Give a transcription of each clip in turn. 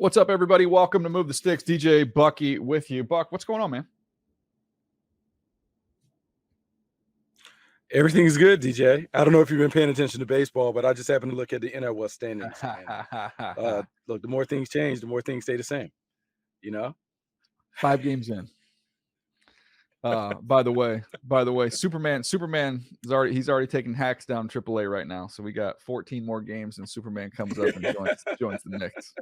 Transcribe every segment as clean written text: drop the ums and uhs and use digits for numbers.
What's up, everybody? Welcome to Move the Sticks. DJ Bucky with you. Buck, what's going on, man? Everything's good, DJ. I don't know if you've been paying attention to baseball, but I just happened to look at the NL standings. And look, the more things change, the more things stay the same. You know, 5 games in. By the way, Superman is he's already taking hacks down AAA right now. So we got 14 more games, and Superman comes up and joins the Knicks.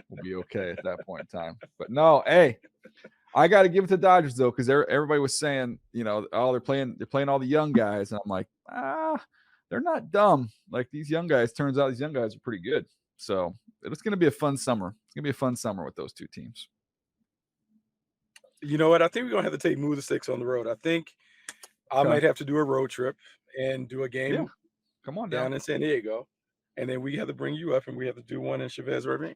We'll be okay at that point in time. But no, hey, I got to give it to Dodgers though, because everybody was saying, they're playing all the young guys, and I'm like, they're not dumb. Like these young guys. Turns out these young guys are pretty good. So it's going to be a fun summer. It's going to be a fun summer with those two teams. you know what? I think we're gonna have to take Move the Six on the road. I think I might have to do a road trip and do a game. Yeah. Come on down in San Diego, and then we have to bring you up, and we have to do one in Chavez Ravine.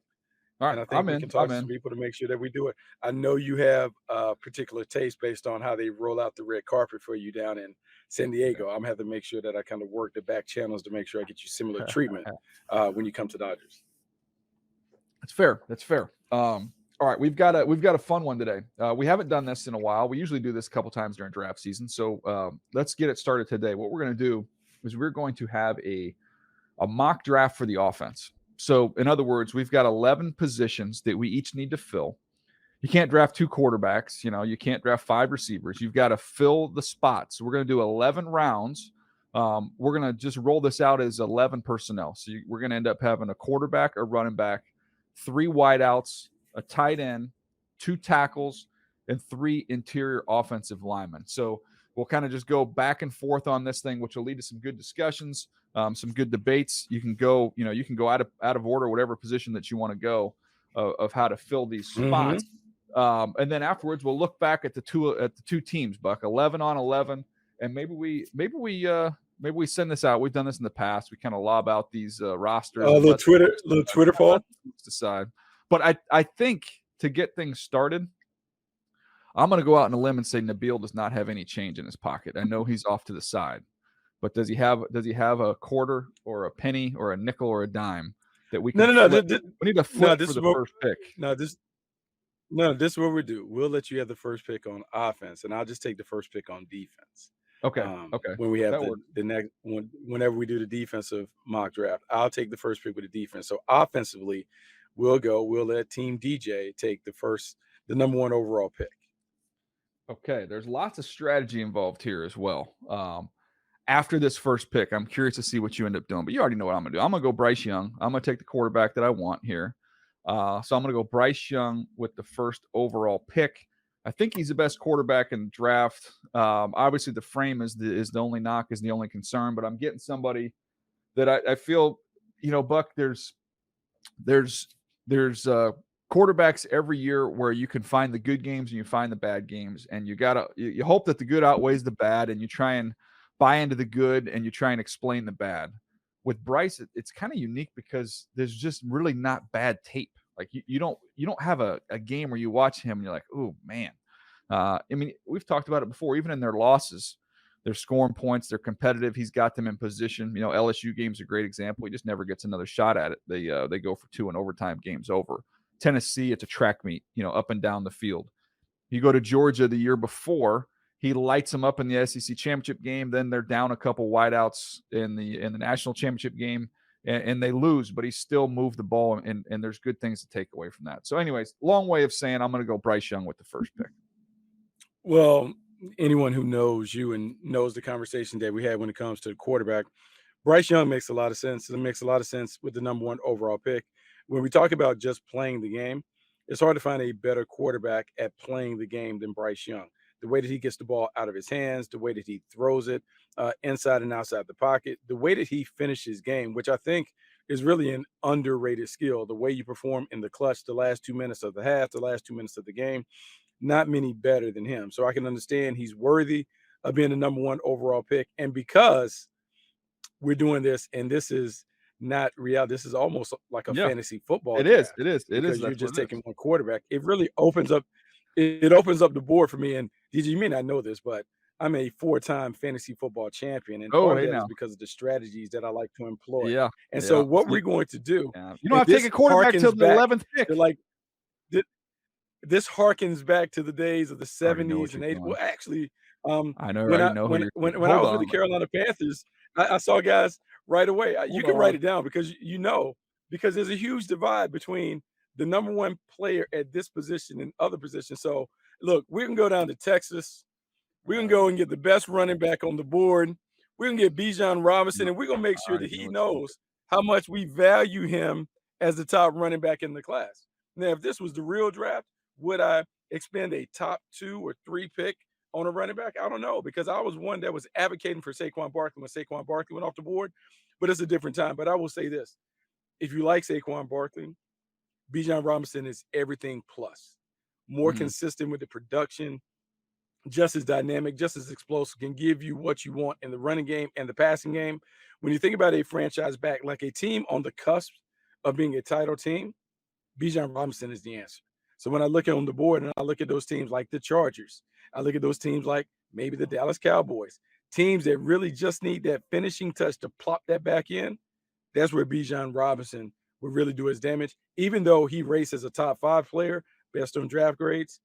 All right, and I think we can talk to some people to make sure that we do it. I know you have a particular taste based on how they roll out the red carpet for you down in San Diego. I'm gonna have to make sure that I kind of work the back channels to make sure I get you similar treatment when you come to Dodgers. That's fair. All right, we've got a fun one today. We haven't done this in a while. We usually do this a couple times during draft season. So let's get it started today. What we're going to do is we're going to have a mock draft for the offense. So in other words, we've got 11 positions that we each need to fill. You can't draft 2 quarterbacks. You can't draft 5 receivers. You've got to fill the spots. So we're going to do 11 rounds. We're going to just roll this out as 11 personnel. So we're going to end up having a quarterback, a running back, 3 wideouts, a tight end, 2 tackles, and 3 interior offensive linemen. So we'll kind of just go back and forth on this thing, which will lead to some good discussions, some good debates. You can go out of order, whatever position that you want to go of how to fill these spots. And then afterwards, we'll look back at the two teams, Buck, 11 on 11, and maybe we send this out. We've done this in the past. We kind of lob out these rosters. Little Twitter poll. Decide. But I think to get things started, I'm going to go out on a limb and say Nabil does not have any change in his pocket. I know he's off to the side, but does he have a quarter or a penny or a nickel or a dime that we can? We need to flip for the first pick. This is what we do. We'll let you have the first pick on offense, and I'll just take the first pick on defense. Okay. When we have the next whenever we do the defensive mock draft, I'll take the first pick with the defense. So offensively, we'll let Team DJ take the number 1 overall pick. Okay, there's lots of strategy involved here as well. After this first pick, I'm curious to see what you end up doing, but you already know what I'm going to do. I'm going to go Bryce Young. I'm going to take the quarterback that I want here. So I'm going to go Bryce Young with the first overall pick. I think he's the best quarterback in the draft. Obviously, the frame is the only knock, is the only concern, but I'm getting somebody that I feel, Buck, there's quarterbacks every year where you can find the good games and you find the bad games, and you hope that the good outweighs the bad, and you try and buy into the good and you try and explain the bad. With Bryce, it's kind of unique because there's just really not bad tape. Like you don't have a game where you watch him and you're like, oh man. I mean, we've talked about it before. Even in their losses, they're scoring points. They're competitive. He's got them in position. LSU game's a great example. He just never gets another shot at it. They go for 2 in overtime, game's over. Tennessee, it's a track meet, up and down the field. You go to Georgia the year before, he lights them up in the SEC championship game. Then they're down a couple wideouts in the national championship game, and they lose, but he still moved the ball, and there's good things to take away from that. So anyways, long way of saying I'm going to go Bryce Young with the first pick. Well, anyone who knows you and knows the conversation that we had when it comes to the quarterback, Bryce Young makes a lot of sense. It makes a lot of sense with the number 1 overall pick. When we talk about just playing the game, it's hard to find a better quarterback at playing the game than Bryce Young. The way that he gets the ball out of his hands, the way that he throws it inside and outside the pocket, the way that he finishes game, which I think is really an underrated skill, the way you perform in the clutch, the last 2 minutes of the half, the last 2 minutes of the game, not many better than him. So I can understand he's worthy of being the number 1 overall pick. And because we're doing this, and this is not real, this is almost like a fantasy football. It is. Because you're just taking one quarterback. It really opens up the board for me. And DJ, you may not know this, but I'm a 4-time fantasy football champion, and Oh, part of hey that is now. because of the strategies that I like to employ. Yeah, And so yeah. what we're See, going to do, yeah. You don't and have to take a quarterback till the 11th to pick. like th this harkens back to the days of the I already know what '70s and you're '80s. doing. Well, actually, I already know who you're when I hold was with the on. Carolina Panthers, I saw guys right away. You Hold can write on. it down because you know, because there's a huge divide between the number one player at this position and other positions. So look, we can go down to Texas. We can go and get the best running back on the board. We can get Bijan No, Robinson, and we're gonna make I sure that already know he what you're gonna do. knows how much we value him as the top running back in the class. Now, if this was the real draft, would I expend a top 2 or 3 pick on a running back? I don't know, because I was one that was advocating for Saquon Barkley when Saquon Barkley went off the board, but it's a different time. But I will say this: if you like Saquon Barkley, Bijan Robinson is everything plus. More Mhm. consistent with the production, just as dynamic, just as explosive, can give you what you want in the running game and the passing game. When you think about a franchise back, like a team on the cusp of being a title team, Bijan Robinson is the answer. So when I look on the board and I look at those teams like the Chargers, I look at those teams like maybe the Dallas Cowboys, teams that really just need that finishing touch to plop that back in, that's where Bijan Robinson would really do his damage. Even though he rates as a top 5 player based on draft grades,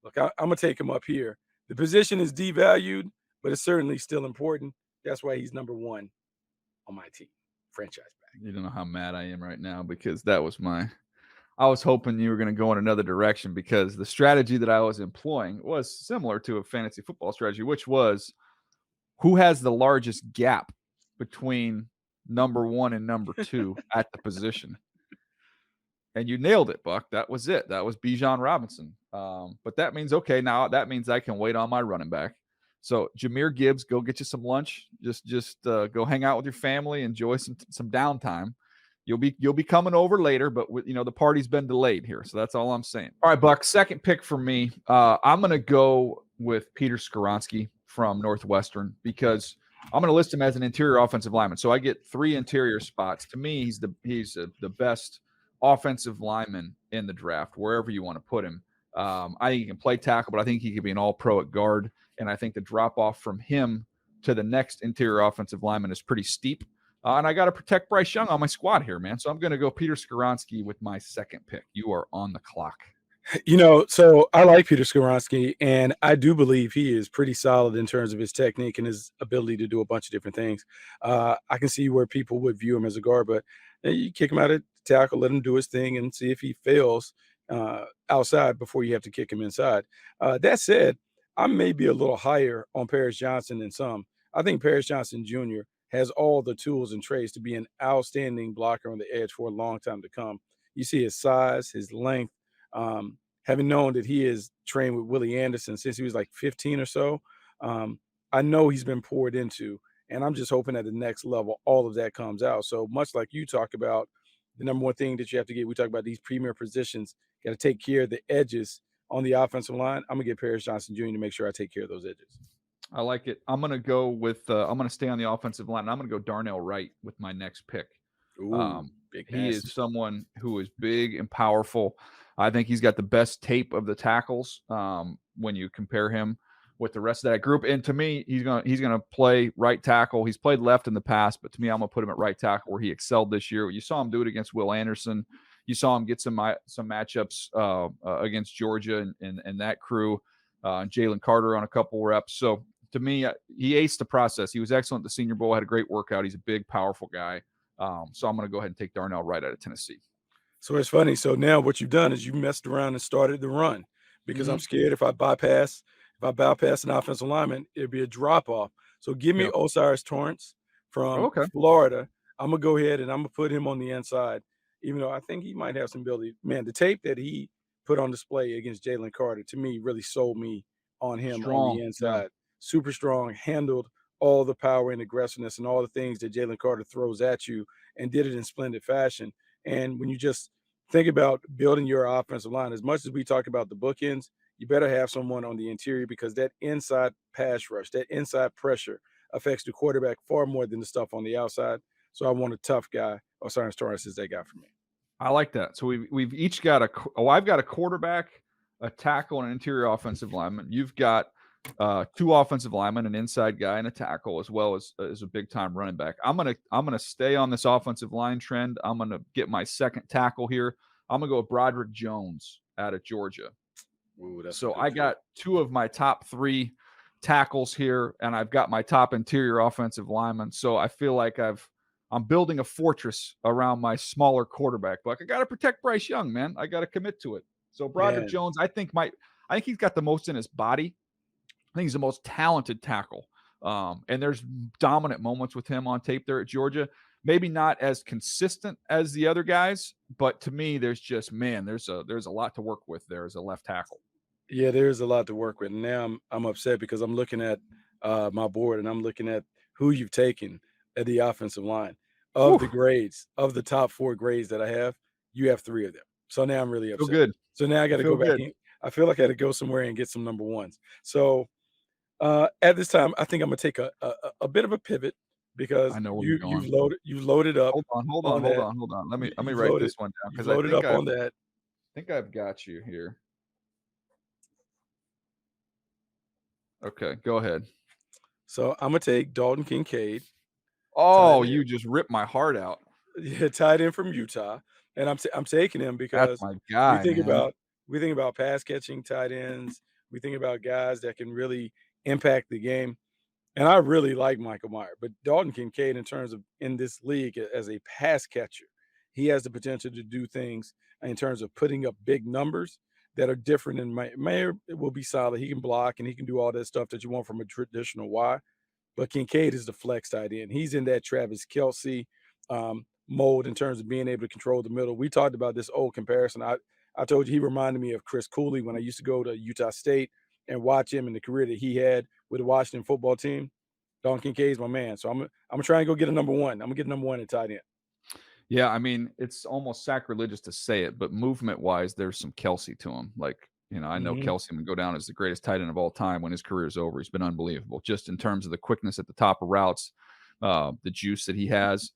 look, I'm gonna take him up here. The position is devalued, but it's certainly still important. That's why he's number 1 on my team, franchise back. You don't know how mad I am right now because that was my I was hoping you were gonna go in another direction because the strategy that I was employing was similar to a fantasy football strategy, which was who has the largest gap between number 1 and number 2 at the position. And you nailed it, Buck. That was it. That was Bijan Robinson. But that means okay. Now that means I can wait on my running back. So Jameer Gibbs, go get you some lunch. Just go hang out with your family, enjoy some downtime. You'll be coming over later, but the party's been delayed here, so that's all I'm saying. All right, Buck. Second pick for me. I'm gonna go with Peter Skoronsky from Northwestern because I'm going to list him as an interior offensive lineman. So I get 3 interior spots. To me, he's the best offensive lineman in the draft, wherever you want to put him. I think he can play tackle, but I think he could be an all-pro at guard. And I think the drop-off from him to the next interior offensive lineman is pretty steep. And I got to protect Bryce Young on my squad here, man. So I'm going to go Peter Skoronsky with my second pick. You are on the clock. So I like Peter Skoronsky, and I do believe he is pretty solid in terms of his technique and his ability to do a bunch of different things. I can see where people would view him as a guard, but you kick him out at tackle, let him do his thing, and see if he fails outside before you have to kick him inside. That said, I may be a little higher on Paris Johnson than some. I think Paris Johnson Jr. has all the tools and traits to be an outstanding blocker on the edge for a long time to come. You see his size, his length. Having known that he is trained with Willie Anderson since he was like 15 or so, I know he's been poured into, and I'm just hoping at the next level all of that comes out. So much like you talk about, the number one thing that you have to get, we talk about these premier positions, got to take care of the edges on the offensive line. I'm gonna get Paris Johnson Jr. to make sure I take care of those edges. I like it. I'm gonna go with. I'm gonna stay on the offensive line. And I'm gonna go Darnell Wright with my next pick. Ooh, Um, big he is nasty. someone who is big and powerful. I think he's got the best tape of the tackles when you compare him with the rest of that group. And to me, he's gonna play right tackle. He's played left in the past, but to me, I'm gonna put him at right tackle where he excelled this year. You saw him do it against Will Anderson. You saw him get some matchups against Georgia and that crew. Jalen Carter on a couple reps. So to me, he aced the process. He was excellent at the Senior Bowl. Had a great workout. He's a big, powerful guy. So I'm going to go ahead and take Darnell Wright out of Tennessee. So it's funny. So now what you've done is you messed around and started the run because I'm Mm-hmm. scared if I bypass an offensive lineman, it'd be a drop off. So give me Yep. Osiris Torrance from Okay. Florida. I'm gonna go ahead and I'm gonna put him on the inside, even though I think he might have some ability. Man, the tape that he put on display against Jalen Carter to me really sold me on him on the Strong. Yeah. inside. Super strong, handled all the power and aggressiveness and all the things that Jalen Carter throws at you and did it in splendid fashion. And when you just think about building your offensive line, as much as we talk about the bookends, you better have someone on the interior because that inside pass rush, that inside pressure affects the quarterback far more than the stuff on the outside. So I want a tough guy. Osiris Torrance is that guy for me. I like that. So we've each got I've got a quarterback, a tackle, and an interior offensive lineman. You've got two offensive linemen, an inside guy, and a tackle, as well as a big time running back. I'm gonna stay on this offensive line trend. I'm gonna get my second tackle here. I'm gonna go with Broderick Jones out of Georgia. Ooh, that's a So good I pick. got two of my top three tackles here, and I've got my top interior offensive lineman. So I feel like I'm building a fortress around my smaller quarterback. But I got to protect Bryce Young, man. I got to commit to it. So Broderick Man, Jones, I think he's got the most in his body. I think he's the most talented tackle. And there's dominant moments with him on tape there at Georgia. Maybe not as consistent as the other guys, but to me, there's just there's a lot to work with there as a left tackle. yeah, there's a lot to work with. Now I'm upset because I'm looking at my board and I'm looking at who you've taken at the offensive line. Of Whew, the grades, of the top 4 grades that I have, you have 3 of them. So now I'm really feel upset. good. So now I I got to feel go back good. in. I feel like I got to go somewhere and get some number ones. So at this time, I think I'm gonna take a bit of a pivot because I know where you're going. you've loaded up on that. Hold on. Let me You've write loaded this one down you've because I loaded think up I on that. think I've got you here. Okay, go ahead. So I'm gonna take Dalton Kincaid, tight Oh, you end. just ripped my heart out. Yeah, tight end from Utah, and I'm taking him That's because my we guy, think man. about we think about pass catching tight ends. We think about guys that can really impact the game. And I really like Michael Meyer, but Dalton Kincaid, in terms of in this league as a pass catcher, he has the potential to do things in terms of putting up big numbers that are different. And Mayer will be solid. He can block and he can do all that stuff that you want from a traditional Y. But Kincaid is the flex tight end. He's in that Travis Kelsey mold in terms of being able to control the middle. We talked about this old comparison. I told you he reminded me of Chris Cooley when I used to go to Utah State and watch him in the career that he had with the Washington football team. Don Kincaid's my man. So I'm gonna try and go get a number one. I'm gonna get number one at tight end. Yeah, I mean, it's almost sacrilegious to say it, but movement wise, there's some Kelsey to him. Like, I know Mhm. Kelsey would go down as the greatest tight end of all time when his career is over. He's been unbelievable, just in terms of the quickness at the top of routes, the juice that he has.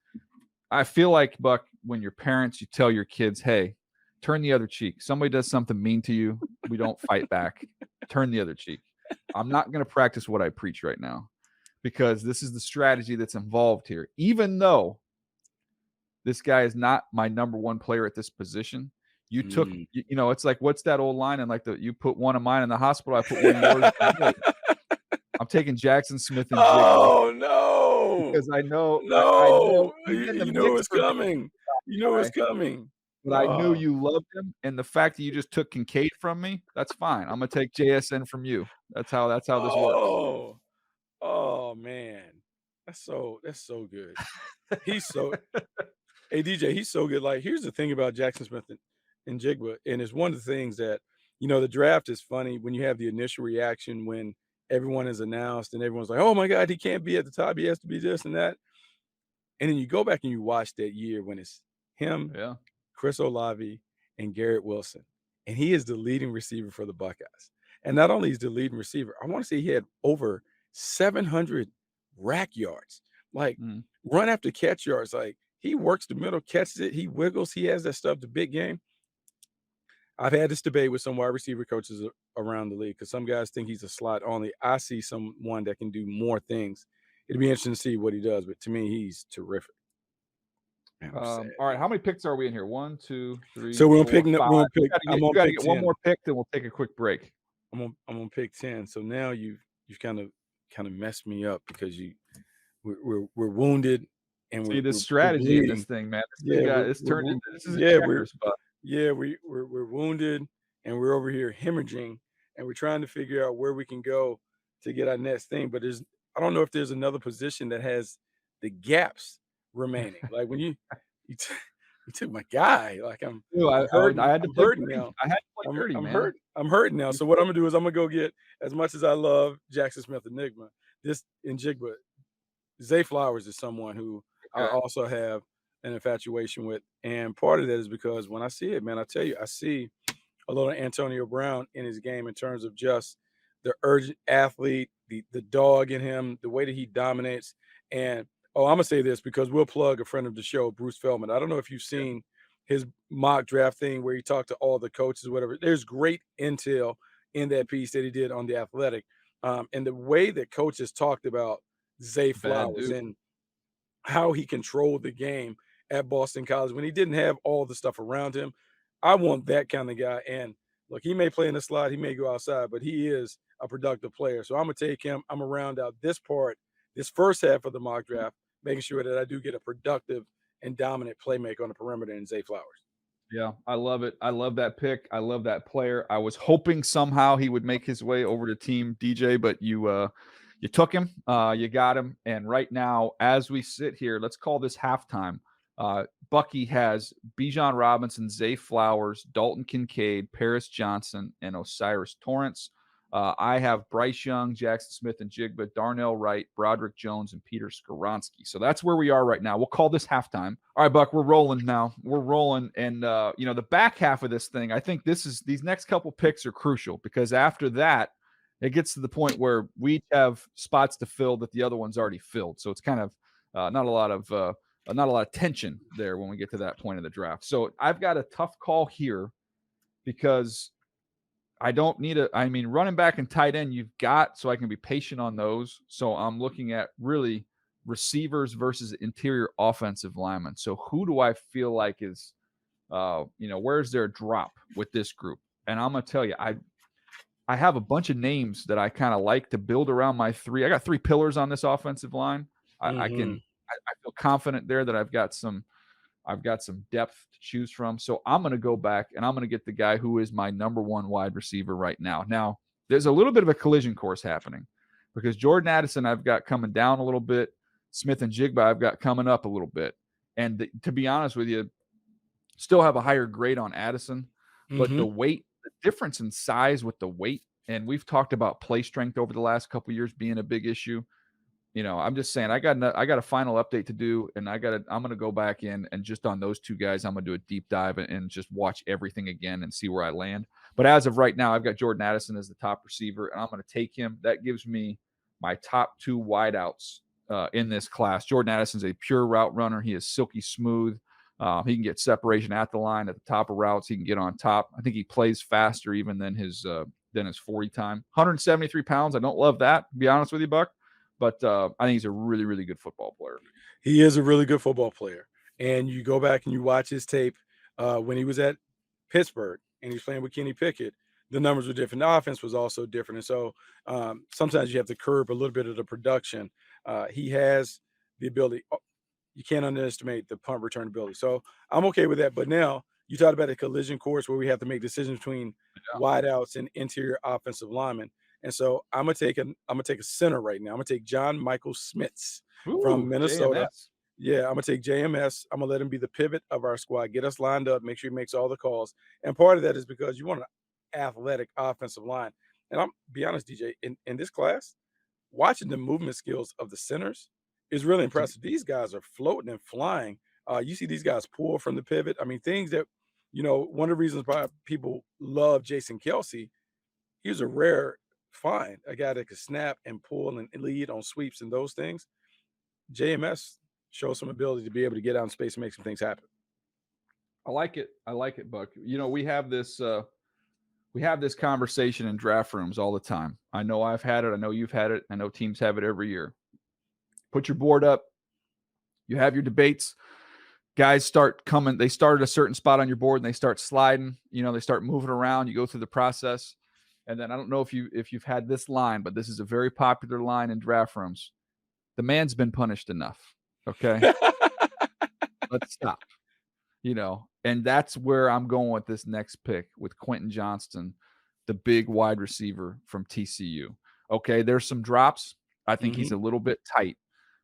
I feel like, Buck, when your parents, you tell your kids, hey, turn the other cheek. Somebody does something mean to you, we don't fight back. Turn the other cheek. I'm not going to practice what I preach right now because this is the strategy that's involved here. Even though this guy is not my number one player at this position. You took, Mm. it's like what's that old line? And like you put one of mine in the hospital, I put one of yours. I'm taking Jackson Smith and Jigba Oh, no. because I know No. he's in the You knew it mix was for being coming. You knew it a was guy, coming. but I knew Oh. you loved him, and the fact that you just took Kincaid from me, that's fine. I'm gonna take JSN from you. That's how this works. Oh. Oh, man. That's so good. He's so Hey, DJ, he's so good. Like, here's the thing about Jackson Smith and Jigba, and it's one of the things that, the draft is funny when you have the initial reaction when everyone is announced and everyone's like, "Oh my God, he can't be at the top. He has to be this and that." And then you go back and you watch that year when it's him, Yeah. Chris Olave, and Garrett Wilson, and he is the leading receiver for the Buckeyes. And not only is the leading receiver, I want to say he had over 700 rack yards, like Mm. run after catch yards. Like he works the middle, catches it, he wiggles, he has that stuff. The big game. I've had this debate with some wide receiver coaches around the league because some guys think he's a slot only. I see someone that can do more things. It'd be interesting to see what he does, but to me, he's terrific. Man, I'm sad, All right, man. how many picks are we in here? One, two, So three, we're gonna pick. four, five. We're gonna You pick. got to I'm get gonna you got to pick get one 10. more pick, then we'll take a quick break. I'm gonna pick 10. So now you've kind of messed me up because we're wounded and See, this we're strategy in this bleeding. thing, man. This thing Yeah, got it's turned into this is a yeah checkers, but we're wounded and we're over here hemorrhaging and we're trying to figure out where we can go to get our next thing. But I don't know if there's another position that has the gaps remaining. Like when you, t- you took my guy. Like Ew, I'm hurting. I had to I'm play hurting dirty. now. I had to play dirty, I'm man. hurt. I'm hurting now. So what I'm gonna do is I'm gonna go get, as much as I love Jackson Smith Enigma, this in Jigba, Zay Flowers is someone who I Okay. also have an infatuation with. And part of that is because when I see it, man, I tell you, I see a little Antonio Brown in his game in terms of just the urgent athlete, the dog in him, the way that he dominates. And I'm gonna say this because we'll plug a friend of the show, Bruce Feldman. I don't know if you've seen his mock draft thing where he talked to all the coaches, whatever. There's great intel in that piece that he did on the Athletic. And the way that coaches talked about Zay Bad Flowers dude. and how he controlled the game at Boston College when he didn't have all the stuff around him. I want that kind of guy. And look, he may play in the slot, he may go outside, but he is a productive player. So I'm gonna take him. I'm gonna round out this part, this first half of the mock draft, making sure that I do get a productive and dominant playmaker on the perimeter in Zay Flowers. Yeah, I love it. I love that pick. I love that player. I was hoping somehow he would make his way over to Team DJ, but you took him. You got him. And right now, as we sit here, let's call this halftime. Bucky has Bijan Robinson, Zay Flowers, Dalton Kincaid, Paris Johnson, and Osiris Torrance. I have Bryce Young, Jackson Smith and Jigba, Darnell Wright, Broderick Jones, and Peter Skoronsky. So that's where we are right now. We'll call this halftime. All right, Buck, we're rolling now. We're rolling. And, the back half of this thing, I think these next couple picks are crucial because after that, it gets to the point where we each have spots to fill that the other one's already filled. So it's kind of not a lot of tension there when we get to that point of the draft. So I've got a tough call here because I don't need running back and tight end you've got, so I can be patient on those. So I'm looking at really receivers versus interior offensive linemen. So who do I feel like is, where's their drop with this group? And I'm going to tell you, I have a bunch of names that I kind of like to build around my three. I got three pillars on this offensive line. I feel confident there that I've got some depth to choose from. So I'm going to go back and I'm going to get the guy who is my number one wide receiver right now. Now, there's a little bit of a collision course happening because Jordan Addison I've got coming down a little bit. Smith and Jigba I've got coming up a little bit. And to be honest with you, still have a higher grade on Addison, but the difference in size with the weight, and we've talked about play strength over the last couple of years being a big issue. I'm just saying I got a final update to do, and I'm going to go back in and just on those two guys, I'm going to do a deep dive and just watch everything again and see where I land. But as of right now, I've got Jordan Addison as the top receiver, and I'm going to take him. That gives me my top two wideouts in this class. Jordan Addison's a pure route runner. He is silky smooth. He can get separation at the line, at the top of routes. He can get on top. I think he plays faster even than his 40 time. 173 pounds. I don't love that, to be honest with you, Buck. But I think he's a really, really good football player. He is a really good football player. And you go back and you watch his tape when he was at Pittsburgh and he's playing with Kenny Pickett, the numbers were different. The offense was also different. And so sometimes you have to curb a little bit of the production. He has the ability. You can't underestimate the punt return ability. So I'm okay with that. But now you talked about a collision course where we have to make decisions between wideouts and interior offensive linemen. And so I'm gonna take a center right now. I'm gonna take John Michael Smits from Minnesota. JMS. Yeah, I'm gonna take JMS. I'm gonna let him be the pivot of our squad, get us lined up, make sure he makes all the calls. And part of that is because you want an athletic offensive line. And I'm be honest, DJ, in this class, watching the movement skills of the centers is really impressive. These guys are floating and flying. You see these guys pull from the pivot. I mean, things that one of the reasons why people love Jason Kelsey, he was a rare find, a guy that could snap and pull and lead on sweeps and those things. JMS shows some ability to be able to get out in space and make some things happen. I like it, Buck. We have this conversation in draft rooms all the time. I know I've had it. I know you've had it. I know teams have it every year. Put your board up. You have your debates. Guys start coming. They start at a certain spot on your board and they start sliding. They start moving around. You go through the process. And then I don't know if you've had this line, but this is a very popular line in draft rooms. The man's been punished enough. Okay. Let's stop. And that's where I'm going with this next pick with Quentin Johnston, the big wide receiver from TCU. Okay, there's some drops. I think he's a little bit tight,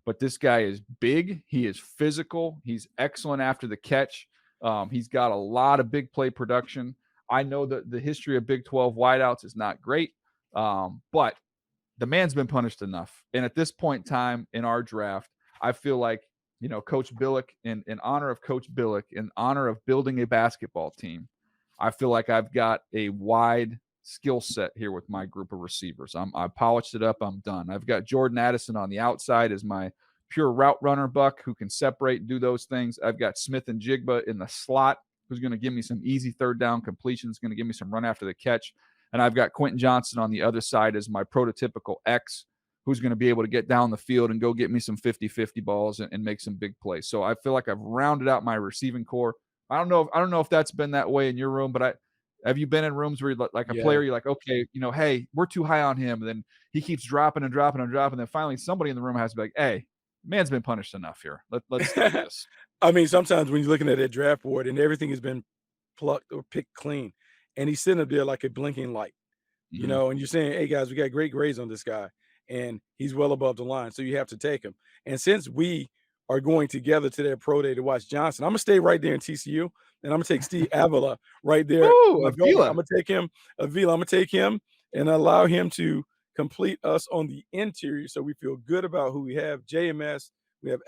but this guy is big. He is physical. He's excellent after the catch. He's got a lot of big play production. I know that the history of Big 12 wideouts is not great, but the man's been punished enough. And at this point in time in our draft, I feel like, Coach Billick, in honor of Coach Billick, in honor of building a basketball team, I feel like I've got a wide skill set here with my group of receivers. I polished it up. I'm done. I've got Jordan Addison on the outside as my pure route runner, Buck, who can separate and do those things. I've got Smith and Jigba in the slot, who's going to give me some easy third down completions, going to give me some run after the catch. And I've got Quentin Johnson on the other side as my prototypical X, who's going to be able to get down the field and go get me some 50-50 balls and make some big plays. So I feel like I've rounded out my receiving core. I don't know if that's been that way in your room, but have you been in rooms where you're like a Yeah. player, you're like, okay, hey, we're too high on him. And then he keeps dropping and dropping and dropping. And then finally somebody in the room has to be like, hey, man's been punished enough here. Let's stop this. I mean, sometimes when you're looking at that draft board and everything has been plucked or picked clean, and he's sitting up there like a blinking light, Mm-hmm. and you're saying, "Hey guys, we got great grades on this guy, and he's well above the line, so you have to take him." And since we are going together to that pro day to watch Johnson, I'm gonna stay right there in TCU, and I'm gonna take Steve Avila right there. Ooh, My guard. I'm Avila. gonna take him, Avila. I'm gonna take him and allow him to complete us on the interior, so we feel good about who we have. JMS, we have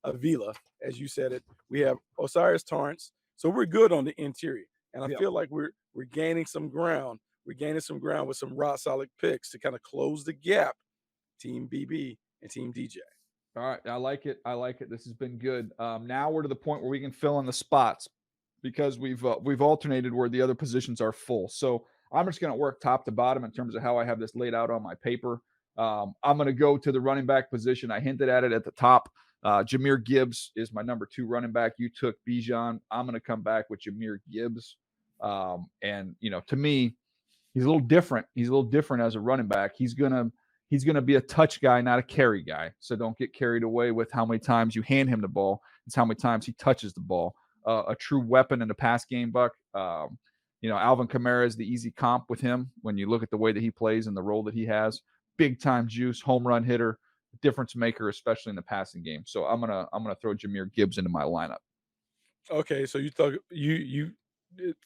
Avila, as you said it. We have Osiris Torrance, so we're good on the interior, and I Yep. feel like we're gaining some ground. We're gaining some ground with some rock solid picks to kind of close the gap. Team BB and Team DJ. All right. I like it. This has been good. Now we're to the point where we can fill in the spots because we've alternated where the other positions are full. So I'm just going to work top to bottom in terms of how I have this laid out on my paper. I'm going to go to the running back position. I hinted at it at the top. Jahmyr Gibbs is my number 2 running back. You took Bijan. I'm going to come back with Jahmyr Gibbs. And to me, he's a little different. He's a little different as a running back. He's gonna be a touch guy, not a carry guy. So don't get carried away with how many times you hand him the ball. It's how many times he touches the ball. A true weapon in the pass game, Buck. Alvin Kamara is the easy comp with him when you look at the way that he plays and the role that he has. Big time juice, home run hitter, difference maker, especially in the passing game. So I'm gonna throw Jahmyr Gibbs into my lineup. Okay, so you thought you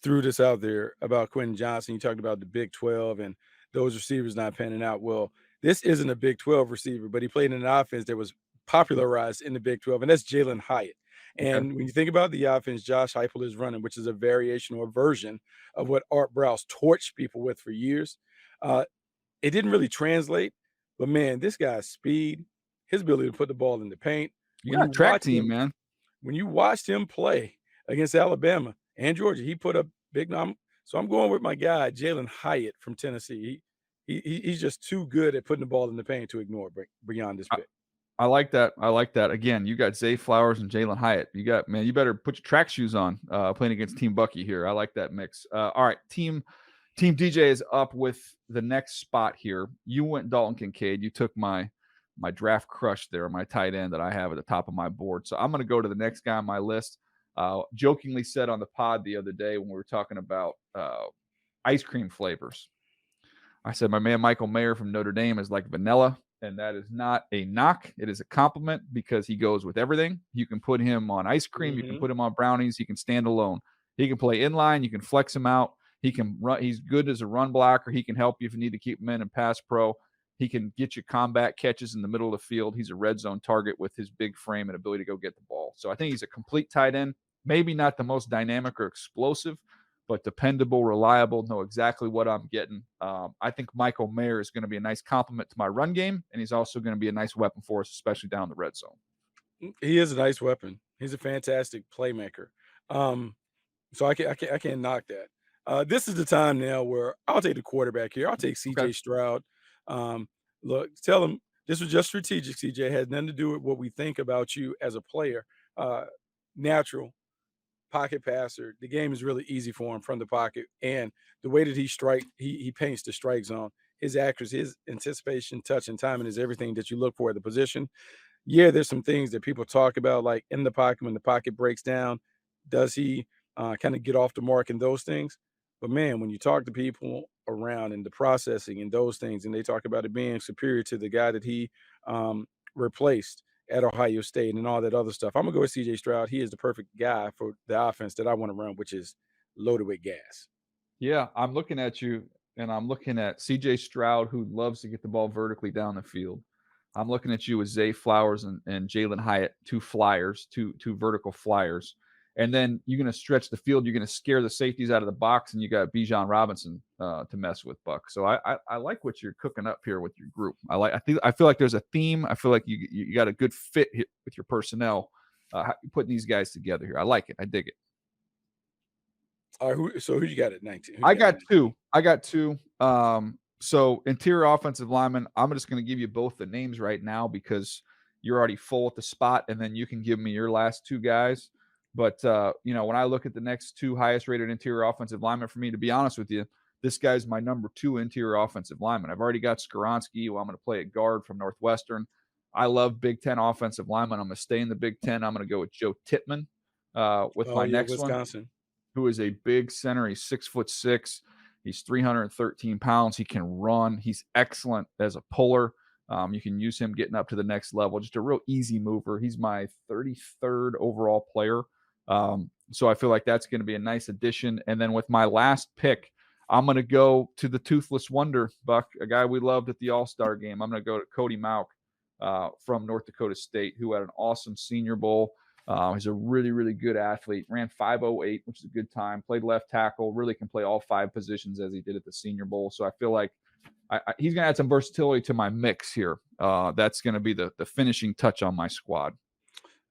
threw this out there about Quentin Johnson. You talked about the Big 12 and those receivers not panning out. Well, this isn't a Big 12 receiver, but he played in an offense that was popularized in the Big 12, and that's Jalen Hyatt. Okay. And when you think about the offense Josh Heupel is running, which is a variation or a version of what Art Browse torched people with for years, it didn't really translate. But man, this guy's speed, his ability to put the ball in the paint. You When got you a track watch team, him, man. when you watched him play against Alabama and Georgia, he put up big numbers. So I'm going with my guy Jalen Hyatt from Tennessee. He's just too good at putting the ball in the paint to ignore beyond this pick. I like that. Again, you got Zay Flowers and Jalen Hyatt. You better put your track shoes on playing against Team Bucky here. I like that mix. All right, Team DJ is up with the next spot here. You went Dalton Kincaid. You took my draft crush there, my tight end that I have at the top of my board. So I'm going to go to the next guy on my list. Jokingly said on the pod the other day when we were talking about ice cream flavors, I said my man Michael Mayer from Notre Dame is like vanilla, and that is not a knock. It is a compliment because he goes with everything. You can put him on ice cream. You can put him on brownies. He can stand alone. He can play inline. You can flex him out. He can run. He's good as a run blocker. He can help you if you need to keep him in and pass pro. He can get you combat catches in the middle of the field. He's a red zone target with his big frame and ability to go get the ball. So I think he's a complete tight end. Maybe not the most dynamic or explosive, but dependable, reliable, know exactly what I'm getting. I think Michael Mayer is going to be a nice complement to my run game, and he's also going to be a nice weapon for us, especially down the red zone. He is a nice weapon. He's a fantastic playmaker. So I can't knock that. This is the time now where I'll take the quarterback here. I'll take CJ Stroud. Look, tell him this was just strategic, CJ. It has nothing to do with what we think about you as a player. Natural pocket passer. The game is really easy for him from the pocket. And the way that he paints the strike zone, his accuracy, his anticipation, touch, and timing is everything that you look for at the position. Yeah, there's some things that people talk about, like in the pocket, when the pocket breaks down, does he kind of get off the mark and those things? But man, when you talk to people around and the processing and those things, and they talk about it being superior to the guy that he replaced at Ohio State and all that other stuff, I'm gonna go with CJ Stroud. He is the perfect guy for the offense that I want to run, which is loaded with gas. Yeah, I'm looking at you, and I'm looking at CJ Stroud, who loves to get the ball vertically down the field. I'm looking at you with Zay Flowers and Jalen Hyatt, two flyers, two vertical flyers. And then you're going to stretch the field. You're going to scare the safeties out of the box, and you got Bijan Robinson to mess with, Buck. So I like what you're cooking up here with your group. I feel like there's a theme. I feel like you got a good fit here with your personnel. Putting these guys together here. I like it. I dig it. All right, who you got at 19? Who you I got at got 19? 2. I got 2. So interior offensive lineman, I'm just gonna give you both the names right now because you're already full at the spot, and then you can give me your last 2 guys. But, when I look at the next 2 highest rated interior offensive linemen for me, to be honest with you, this guy's my number 2 interior offensive lineman. I've already got Skoronski, who I'm gonna play at guard from Northwestern. I love Big Ten offensive linemen. I'm gonna stay in the Big Ten. I'm gonna go with Joe Tittman, with Oh my yeah, next one, Wisconsin. who is a big center. He's 6'6". He's 313 pounds. He can run. He's excellent as a puller. You can use him getting up to the next level. Just a real easy mover. He's my 33rd overall player. So I feel like that's going to be a nice addition. And then with my last pick, I'm going to go to the Toothless Wonder, Buck, a guy we loved at the All-Star game. I'm going to go to Cody Mauk from North Dakota State, who had an awesome Senior Bowl. He's a really, really good athlete. Ran 5.08, which is a good time. Played left tackle. Really can play all 5 positions as he did at the Senior Bowl. So I feel like he's going to add some versatility to my mix here. That's going to be the finishing touch on my squad.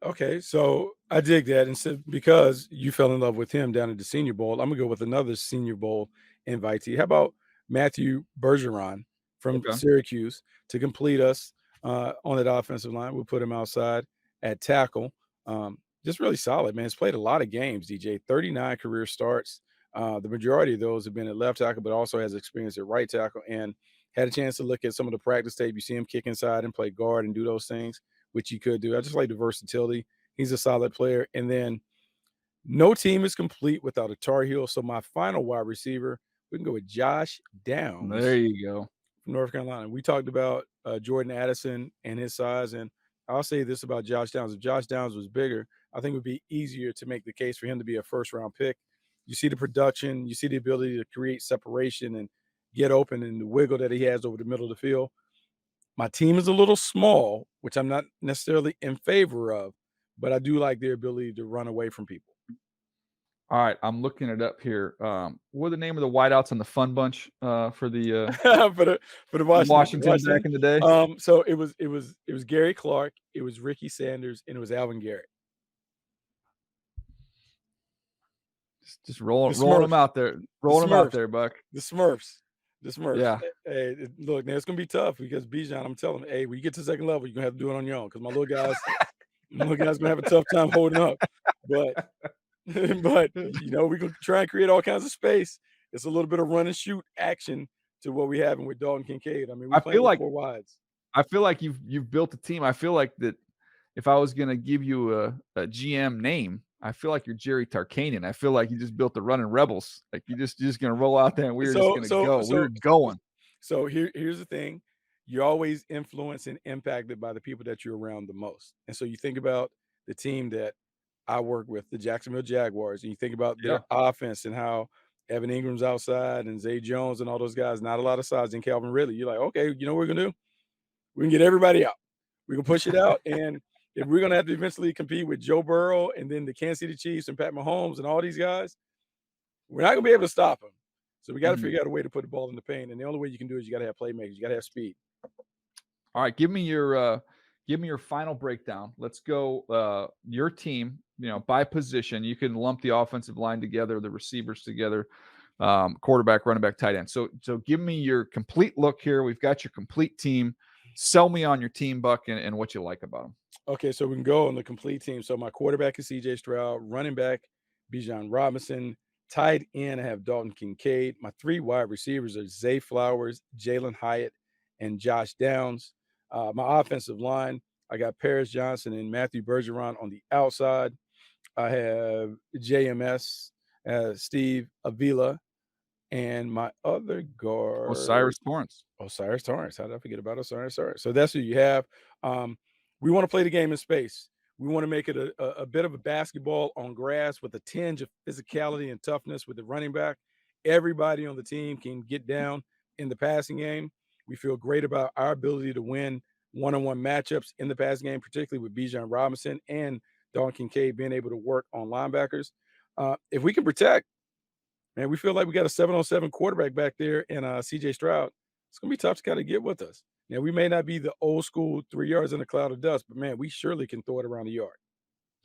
Okay, so I dig that, and so because you fell in love with him down at the Senior Bowl, I'm gonna go with another Senior Bowl invitee. How about Matthew Bergeron from Okay. Syracuse to complete us on that offensive line? We'll put him outside at tackle. Just really solid, man. He's played a lot of games, DJ. 39 career starts. The majority of those have been at left tackle, but also has experience at right tackle. And had a chance to look at some of the practice tape. You see him kick inside and play guard and do those things, which he could do. I just like the versatility. He's a solid player. And then no team is complete without a Tar Heel. So my final wide receiver, we can go with Josh There Downs you go. from North Carolina. We talked about Jordan Addison and his size, and I'll say this about Josh Downs: if Josh Downs was bigger, I think it would be easier to make the case for him to be a first-round pick. You see the production, you see the ability to create separation and get open, and the wiggle that he has over the middle of the field. My team is a little small, which I'm not necessarily in favor of, but I do like their ability to run away from people. All right, I'm looking it up here. What are the name of the wideouts on the Fun Bunch for the For the Washington back Washington. in the day? So it was Gary Clark, it was Ricky Sanders, and it was Alvin Garrett. Just The rolling them Smurfs, out there, the rolling them out Smurfs, there, Buck. the Smurfs, the Smurfs. Yeah. Hey, look, now it's gonna be tough because Bijan, I'm telling him, hey, when you get to the second level, you're gonna have to do it on your own because my little guys gonna have a tough time holding up. But but we can try and create all kinds of space. It's a little bit of run and shoot action to what we having with Dalton Kincaid. I mean, we I playing feel with like 4 wides. you've built a team. I feel like that if I was gonna give you a GM name, I feel like you're Jerry Tarkanian. I feel like you just built the running rebels. Like you're just gonna roll out there and we're just So gonna so go. so We're going. so here's the thing. You're always influenced and impacted by the people that you're around the most. And so you think about the team that I work with, the Jacksonville Jaguars, and you think about their Yeah. offense and how Evan Ingram's outside and Zay Jones and all those guys, not a lot of size in Calvin Ridley. You're like, okay, you know what we're gonna do? We can get everybody out. We can push it out. And if we're gonna have to eventually compete with Joe Burrow and then the Kansas City Chiefs and Pat Mahomes and all these guys, we're not gonna be able to stop them. So we got to Mhm. figure out a way to put the ball in the paint. And the only way you can do it is you got to have playmakers. You got to have speed. All right, give me your final breakdown. Let's go your team, by position. You can lump the offensive line together, the receivers together, quarterback, running back, tight end. So give me your complete look here. We've got your complete team. Sell me on your team, Buck, and what you like about them. Okay, so we can go on the complete team. So my quarterback is CJ Stroud, running back, Bijan Robinson, tight end, I have Dalton Kincaid. My 3 wide receivers are Zay Flowers, Jalen Hyatt, and Josh Downs. My offensive line, I got Paris Johnson and Matthew Bergeron on the outside. I have JMS, Steve Avila, and my other guard, Osiris Torrance. Osiris Torrance. How did I forget about Osiris Torrance? So that's who you have. Um, we want to play the game in space. We want to make it a bit of a basketball on grass with a tinge of physicality and toughness with the running back. Everybody on the team can get down in the passing game. We feel great about our ability to win one-on-one matchups in the passing game, particularly with Bijan Robinson and Don Kincaid being able to work on linebackers. If we can protect, man, we feel like we got a 7-on-7 quarterback back there in CJ Stroud. It's gonna be tough to kind of get with us. Now we may not be the old school 3 yards in a cloud of dust, but man, we surely can throw it around the yard.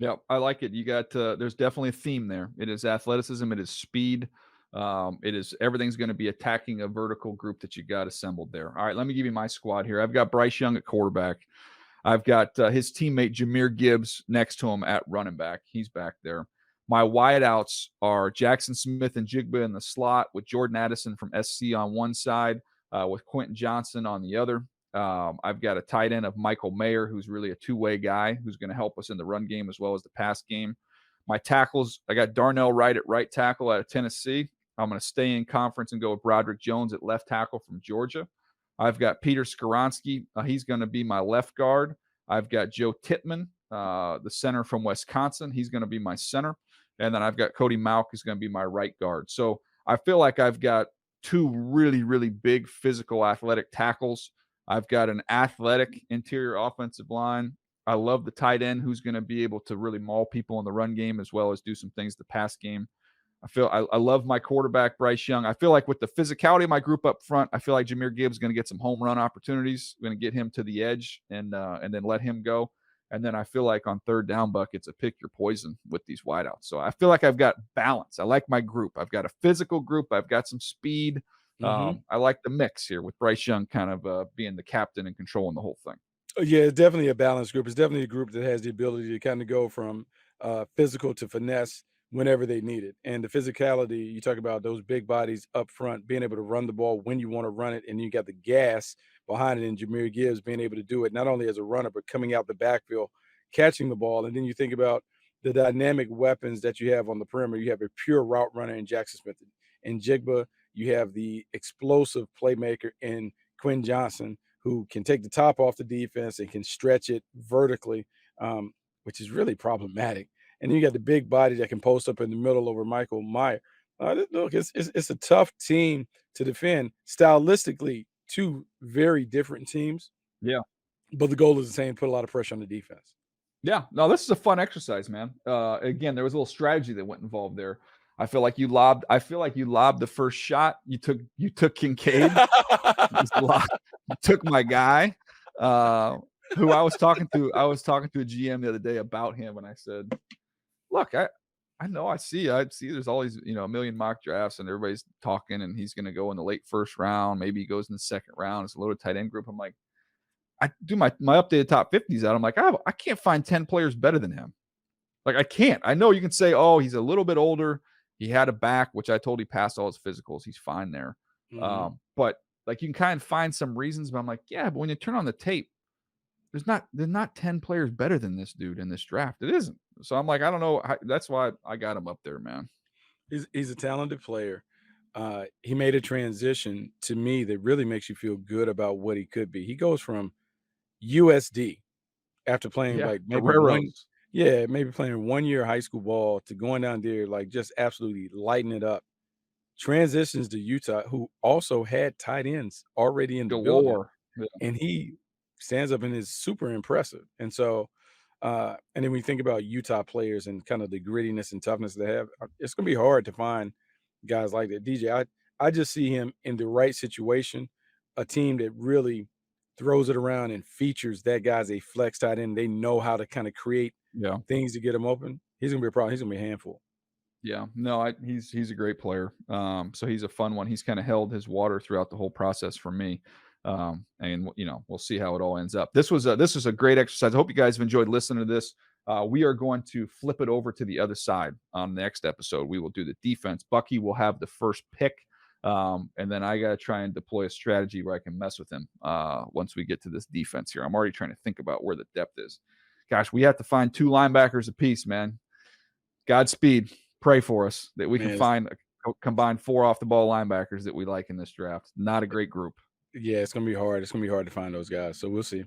Yep, I like it. You got there's definitely a theme there. It is athleticism, it is speed, it is everything's going to be attacking a vertical group that you got assembled there. All right, let me give you my squad here. I've got Bryce Young at quarterback. I've got his teammate Jameer Gibbs next to him at running back. He's back there. My wideouts are Jackson Smith and Jigba in the slot with Jordan Addison from SC on one side, with Quentin Johnson on the other. I've got a tight end of Michael Mayer, who's really a two-way guy who's going to help us in the run game as well as the pass game. My tackles, I got Darnell Wright at right tackle out of Tennessee. I'm going to stay in conference and go with Broderick Jones at left tackle from Georgia. I've got Peter Skoronsky. He's going to be my left guard. I've got Joe Tittman, the center from Wisconsin. He's going to be my center. And then I've got Cody Mauk, who's going to be my right guard. So I feel like I've got two really, really big physical athletic tackles. I've got an athletic interior offensive line. I love the tight end who's going to be able to really maul people in the run game as well as do some things the pass game. I love my quarterback, Bryce Young. I feel like with the physicality of my group up front, I feel like Jameer Gibbs is going to get some home run opportunities. Going to get him to the edge and then let him go. And then I feel like on third down buckets, a pick your poison with these wideouts. So I feel like I've got balance. I like my group. I've got a physical group. I've got some speed. Hmm. I like the mix here with Bryce Young kind of being the captain and controlling the whole thing. Yeah, it's definitely a balanced group. It's definitely a group that has the ability to kind of go from physical to finesse whenever they need it. And the physicality, you talk about those big bodies up front, being able to run the ball when you want to run it, and you got the gas behind it. And Jameer Gibbs being able to do it not only as a runner, but coming out the backfield, catching the ball. And then you think about the dynamic weapons that you have on the perimeter. You have a pure route runner in Jackson Smith and Jigba. You have the explosive playmaker in Quinn Johnson, who can take the top off the defense and can stretch it vertically, which is really problematic. And then you got the big body that can post up in the middle over Michael Meyer. Look, it's a tough team to defend. Stylistically, two very different teams, Yeah. but the goal is the same: put a lot of pressure on the defense. Yeah, no, this is a fun exercise, man. Again, there was a little strategy that went involved there. I feel like you lobbed the first shot. You took Kincaid. Just lobbed, you took my guy, uh, who I was talking to. I was talking to a GM the other day about him, and I said, "Look, I know I see. There's always a million mock drafts, and everybody's talking, and he's going to go in the late first round. Maybe he goes in the second round. It's a loaded tight end group. I'm like." I do my updated top 50s out. I'm like, I can't find 10 players better than him. Like, I can't. I know you can say, oh, he's a little bit older. He had a back, which I told he passed all his physicals. He's fine there. Mhm. But like you can kind of find some reasons, but I'm like, yeah, but when you turn on the tape, there's not 10 players better than this dude in this draft. It isn't. So I'm like, I don't know. That's why I got him up there, man. He's a talented player. He made a transition to me that really makes you feel good about what he could be. He goes from USD after playing Yeah. like maybe one Toreros. yeah, maybe playing 1 year high school ball to going down there, like, just absolutely lighting it up. Transitions to Utah, who also had tight ends already in the building, Galore. Yeah. and he stands up and is super impressive. And so, and then we think about Utah players and kind of the grittiness and toughness they have, it's gonna be hard to find guys like that. DJ, I just see him in the right situation, a team that really throws it around and features that guy's a flex tight end. They know how to kind of create Yeah. things to get him open. He's gonna be a problem. He's gonna be a handful. Yeah, no, he's a great player. So he's a fun one. He's kind of held his water throughout the whole process for me. And we'll see how it all ends up. This was a great exercise. I hope you guys have enjoyed listening to this. We are going to flip it over to the other side on the next episode. We will do the defense. Bucky will have the first pick. And then I got to try and deploy a strategy where I can mess with him once we get to this defense here. I'm already trying to think about where the depth is. Gosh, we have to find two linebackers apiece, man. Godspeed. Pray for us that we can Man, find combine four off the ball linebackers that we like in this draft. Not a great group. yeah, it's gonna be hard. It's gonna be hard to find those guys. So we'll see.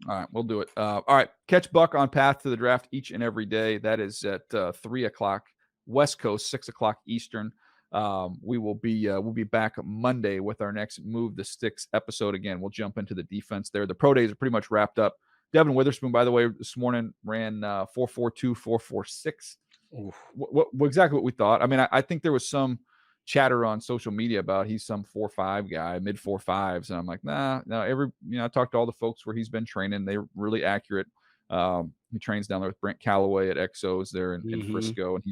All right, we'll do it. All right, catch Buck on Path to the Draft each and every day. That is at 3 o'clock West Coast, 6 o'clock Eastern. We'll be back Monday with our next Move the Sticks episode. Again, we'll jump into the defense there. The pro days are pretty much wrapped up. Devin Witherspoon, by the way, this morning ran 4.42, 4.46. Oof. What exactly what we thought. I mean, I think there was some chatter on social media about he's some 4.5 guy, mid 4.5s, and I'm like, nah, no. I talked to all the folks where he's been training; they're really accurate. He trains down there with Brent Calloway at Exos there in Mm-hmm. Frisco, and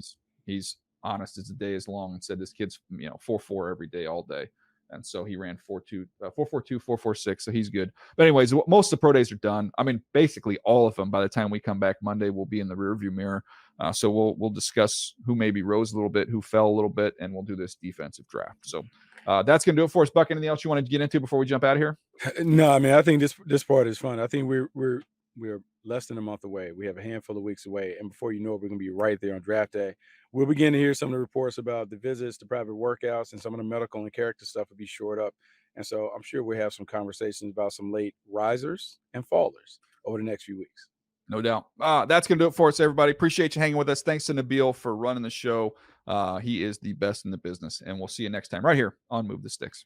he's honest as the day is long and said this kid's 4.4 every day all day. And so he ran 4.2, 4.42, 4.46. So he's good. But anyways, most of the pro days are done. I mean, basically all of them by the time we come back Monday will be in the rearview mirror. So we'll discuss who maybe rose a little bit, who fell a little bit, and we'll do this defensive draft. So that's going to do it for us. Buck, anything else you wanted to get into before we jump out of here? No, I mean, I think this part is fun. I think we're less than a month away. We have a handful of weeks away, and before you know it, we're going to be right there on draft day. We'll begin to hear some of the reports about the visits, the private workouts, and some of the medical and character stuff will be shored up. And so I'm sure we'll have some conversations about some late risers and fallers over the next few weeks. No doubt. That's going to do it for us, everybody. Appreciate you hanging with us. Thanks to Nabil for running the show. He is the best in the business, and we'll see you next time right here on Move the Sticks.